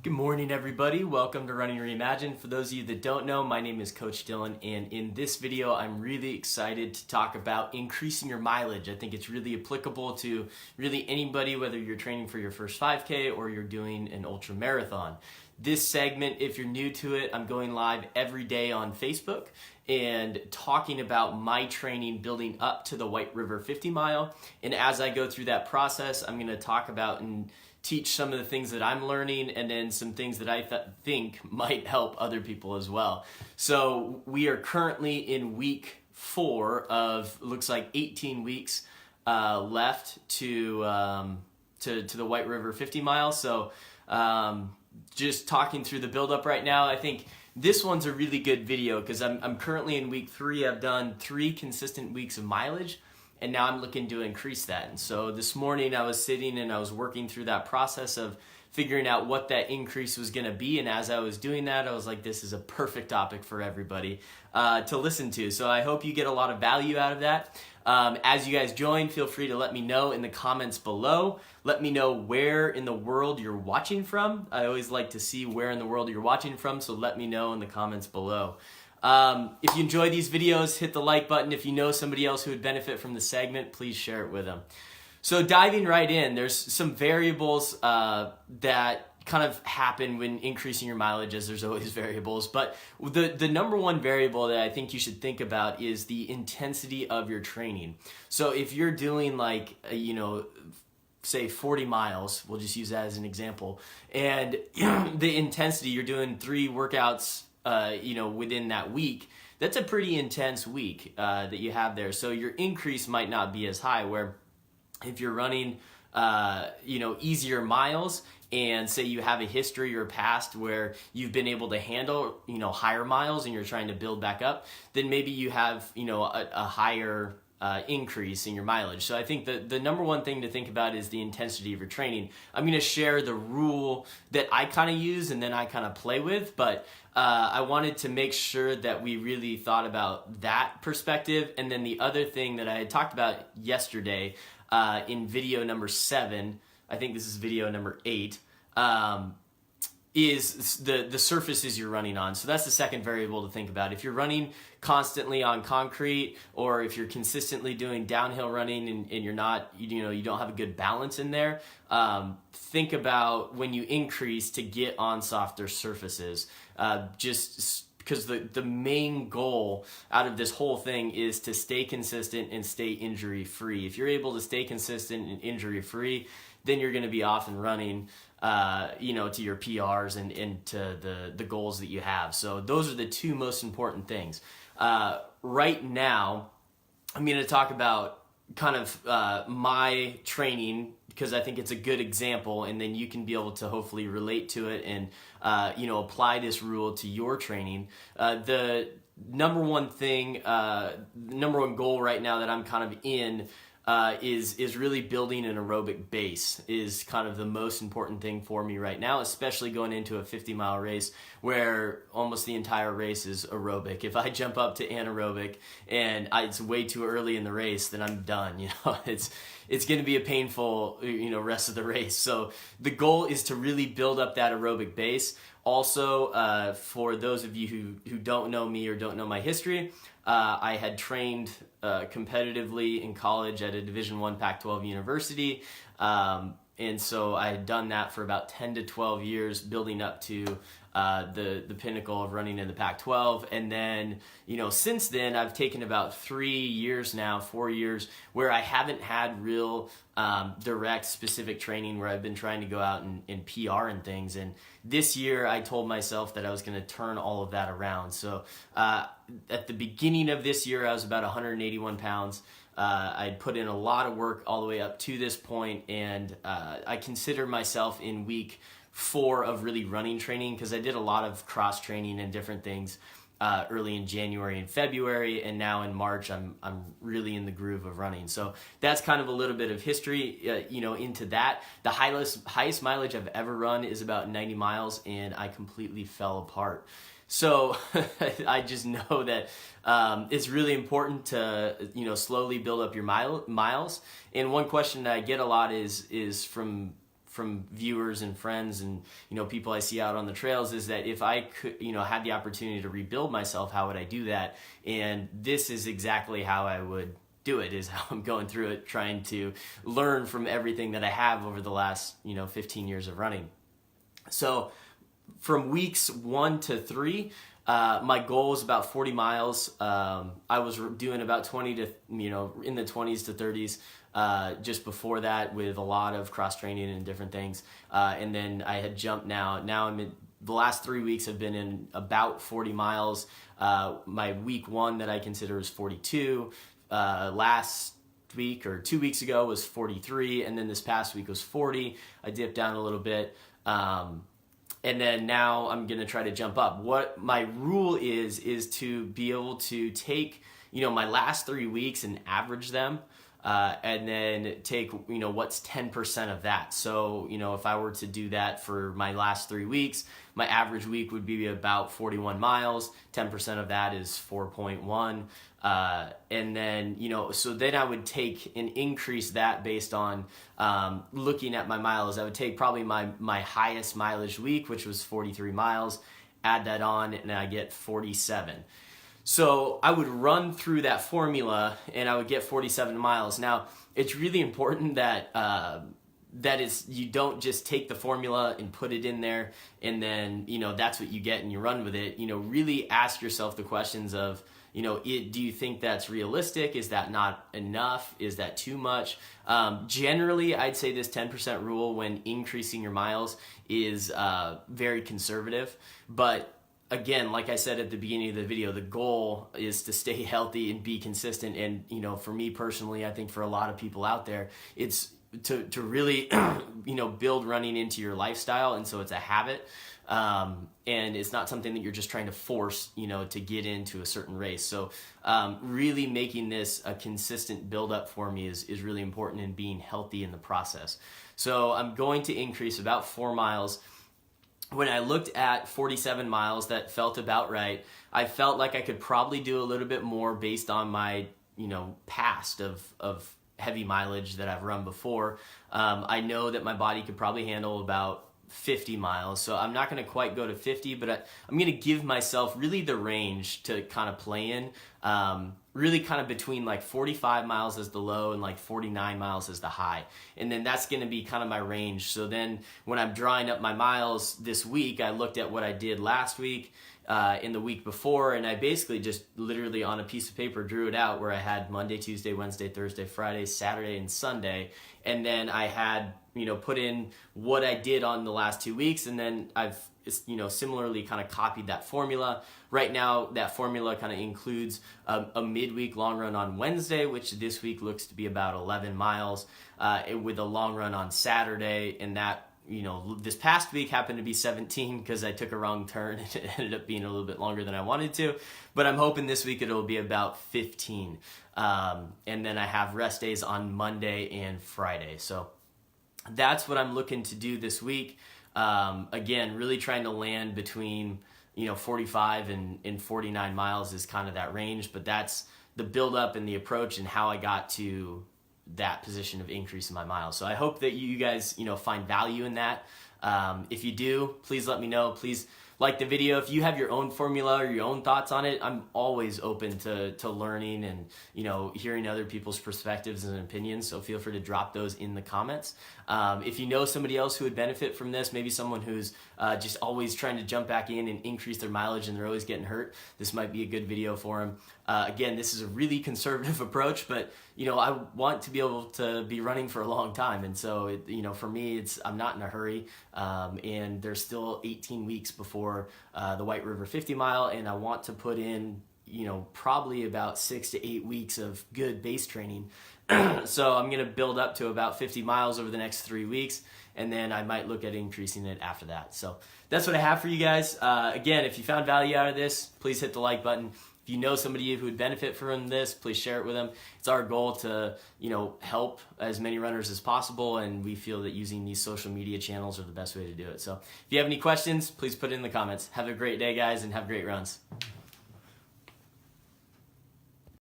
Good morning, everybody. Welcome to Running Reimagined. For those of you that don't know, my name is Coach Dylan, and in this video, I'm really excited to talk about increasing your mileage. I think it's really applicable to really anybody, whether you're training for your first 5K or you're doing an ultra marathon. This segment, if you're new to it, I'm going live every day on Facebook and talking about my training building up to the White River 50 mile. And as I go through that process, I'm going to talk about and teach some of the things that I'm learning and then some things that I think might help other people as well. So we are currently in week 4 of, looks like 18 weeks left to the White River 50 mile. So just talking through the buildup right now, I think this one's a really good video because I'm currently in week 3. I've done 3 consistent weeks of mileage, and now I'm looking to increase that. And so this morning I was sitting and I was working through that process of figuring out what that increase was going to be. And as I was doing that, I was like, this is a perfect topic for everybody to listen to. So I hope you get a lot of value out of that. As you guys join, feel free to let me know in the comments below. Let me know where in the world you're watching from. I always like to see where in the world you're watching from, so let me know in the comments below. If you enjoy these videos, hit the like button. If you know somebody else who would benefit from the segment, please share it with them. So diving right in, there's some variables that kind of happen when increasing your mileage, as there's always variables. But the number one variable that I think you should think about is the intensity of your training. So if you're doing like, say 40 miles, we'll just use that as an example, and the intensity, you're doing 3 workouts within that week, that's a pretty intense week that you have there. So your increase might not be as high, where if you're running, easier miles, and say you have a history or past where you've been able to handle, higher miles and you're trying to build back up, then maybe you have, a higher increase in your mileage. So I think the number one thing to think about is the intensity of your training. I'm going to share the rule that I kind of use and then I kind of play with, but I wanted to make sure that we really thought about that perspective. And then the other thing that I had talked about yesterday in video number 7, I think this is video number 8, is the surfaces you're running on. So that's the second variable to think about. If you're running constantly on concrete, or if you're consistently doing downhill running and you're not, you don't have a good balance in there, think about when you increase to get on softer surfaces. Just because the main goal out of this whole thing is to stay consistent and stay injury free. If you're able to stay consistent and injury free, then you're going to be off and running, to your PRs and to the goals that you have. So those are the 2 most important things. Right now, I'm going to talk about kind of my training, because I think it's a good example, and then you can be able to hopefully relate to it and apply this rule to your training. The number one thing, number one goal right now that I'm kind of in is really building an aerobic base is kind of the most important thing for me right now, especially going into a 50-mile race where almost the entire race is aerobic. If I jump up to anaerobic and it's way too early in the race, then I'm done. It's going to be a painful, rest of the race. So the goal is to really build up that aerobic base. Also, for those of you who don't know me or don't know my history, I had trained competitively in college at a Division I Pac-12 university, and so I had done that for about 10 to 12 years, building up to the pinnacle of running in the Pac-12. And then, since then, I've taken about 4 years, where I haven't had real direct specific training, where I've been trying to go out and PR and things. And this year I told myself that I was going to turn all of that around. So at the beginning of this year, I was about 181 pounds. I'd put in a lot of work all the way up to this point, and I consider myself in week 4 of really running training, because I did a lot of cross training and different things early in January and February, and now in March I'm really in the groove of running. So that's kind of a little bit of history into that. The highest mileage I've ever run is about 90 miles, and I completely fell apart. So I just know that it's really important to slowly build up your miles. And one question that I get a lot is from from viewers and friends and, you know, people I see out on the trails is that if I could, you know, had the opportunity to rebuild myself, how would I do that? And this is exactly how I would do it, is how I'm going through it, trying to learn from everything that I have over the last, you know, 15 years of running. So from weeks 1 to 3, my goal was about 40 miles. I was doing about 20 to, you know, in the 20s to 30s just before that, with a lot of cross training and different things. And then I had jumped now I'm in, the last 3 weeks have been in about 40 miles. My week 1 that I consider is 42. Last week or 2 weeks ago was 43. And then this past week was 40. I dipped down a little bit. And then now I'm going to try to jump up. What my rule is to be able to take, you know, my last 3 weeks and average them, and then take, you know, what's 10% of that. So, you know, if I were to do that for my last 3 weeks, my average week would be about 41 miles. 10% of that is 4.1. And then, you know, so then I would take and increase that based on looking at my miles. I would take probably my highest mileage week, which was 43 miles, add that on, and I get 47. So I would run through that formula and I would get 47 miles. Now, it's really important that you don't just take the formula and put it in there and then, you know, that's what you get and you run with it. You know, really ask yourself the questions of, you know, do you think that's realistic? Is that not enough? Is that too much? Generally, I'd say this 10% rule when increasing your miles is very conservative. But again, like I said at the beginning of the video, the goal is to stay healthy and be consistent. And, you know, for me personally, I think for a lot of people out there, it's to really, you know, build running into your lifestyle. And so it's a habit. And it's not something that you're just trying to force, you know, to get into a certain race. So really making this a consistent buildup for me is really important in being healthy in the process. So I'm going to increase about 4 miles. When I looked at 47 miles, that felt about right. I felt like I could probably do a little bit more based on my, you know, past of heavy mileage that I've run before. I know that my body could probably handle about 50 miles. So I'm not going to quite go to 50, but I'm going to give myself really the range to kind of play in. Really kind of between like 45 miles as the low and like 49 miles as the high. And then that's going to be kind of my range. So then when I'm drawing up my miles this week, I looked at what I did last week, in the week before, and I basically just literally on a piece of paper drew it out where I had Monday, Tuesday, Wednesday, Thursday, Friday, Saturday, and Sunday. And then I had, you know, put in what I did on the last 2 weeks, and then I've, you know, similarly kind of copied that formula. Right now, that formula kind of includes a midweek long run on Wednesday, which this week looks to be about 11 miles, with a long run on Saturday, and that, you know, this past week happened to be 17 because I took a wrong turn and it ended up being a little bit longer than I wanted to. But I'm hoping this week it'll be about 15. And then I have rest days on Monday and Friday. So that's what I'm looking to do this week. Again, really trying to land between, you know, 45 and 49 miles is kind of that range. But that's the build-up and the approach and how I got to that position of increasing my miles. So I hope that you guys, you know, find value in that. If you do, please let me know. Please like the video. If you have your own formula or your own thoughts on it, I'm always open to learning and, you know, hearing other people's perspectives and opinions. So feel free to drop those in the comments. If you know somebody else who would benefit from this, maybe someone who's just always trying to jump back in and increase their mileage and they're always getting hurt, this might be a good video for them. Again, this is a really conservative approach, but, you know, I want to be able to be running for a long time. And so, you know, for me, I'm not in a hurry. And there's still 18 weeks before the White River 50 mile. And I want to put in, you know, probably about 6 to 8 weeks of good base training. So I'm going to build up to about 50 miles over the next 3 weeks. And then I might look at increasing it after that. So that's what I have for you guys. Again, if you found value out of this, please hit the like button. If you know somebody who would benefit from this, please share it with them. It's our goal to, you know, help as many runners as possible, and we feel that using these social media channels are the best way to do it. So if you have any questions, please put it in the comments. Have a great day, guys, and have great runs.